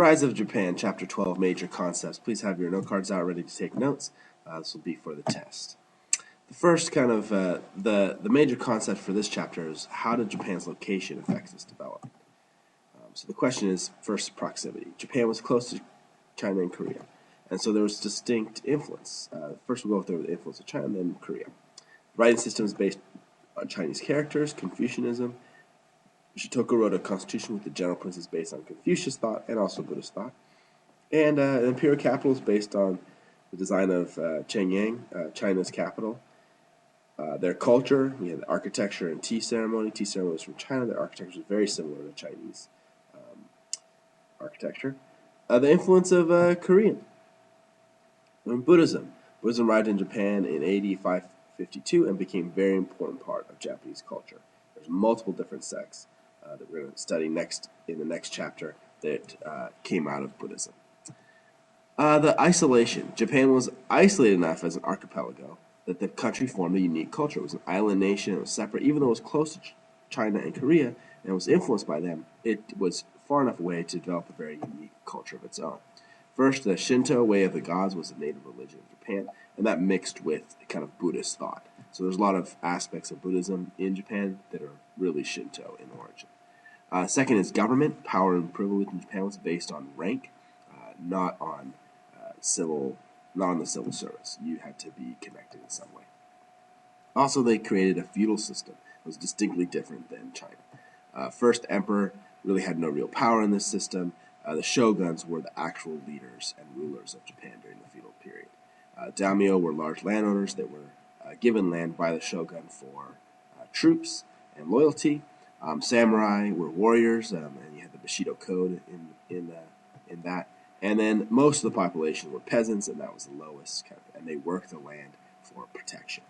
Rise of Japan, Chapter 12, Major Concepts. Please have your note cards out ready to take notes. This will be for the test. The first kind of, the major concept for this chapter is how did Japan's location affect its development? So the question is, first, proximity. Japan was close to China and Korea, and so there was distinct influence. First we'll go with the influence of China and then Korea. The writing system is based on Chinese characters, Confucianism. Shinto wrote a constitution with the general principles based on Confucius thought and also Buddhist thought. And the imperial capital is based on the design of Chenyang, China's capital. Their culture, we had the architecture and tea ceremony. Tea ceremony was from China. Their architecture is very similar to Chinese architecture. The influence of Korean. Buddhism. Buddhism arrived in Japan in AD 552 and became a very important part of Japanese culture. There's multiple different sects that we're going to study next in the next chapter that came out of Buddhism. The isolation. Japan was isolated enough as an archipelago that the country formed a unique culture. It was an island nation. It was separate. Even though it was close to China and Korea and was influenced by them, it was far enough away to develop a very unique culture of its own. First, the Shinto way of the gods was the native religion of Japan, and that mixed with kind of Buddhist thought. So there's a lot of aspects of Buddhism in Japan that are really Shinto in origin. Second is government. Power and privilege in Japan was based on rank, not on the civil service. You had to be connected in some way. Also, they created a feudal system. It was distinctly different than China. First emperor really had no real power in this system. The shoguns were the actual leaders and rulers of Japan during the feudal period. Daimyo were large landowners that were given land by the shogun for troops and loyalty. Samurai were warriors, and you had the Bushido Code in that. And then most of the population were peasants, and that was the lowest, and they worked the land for protection.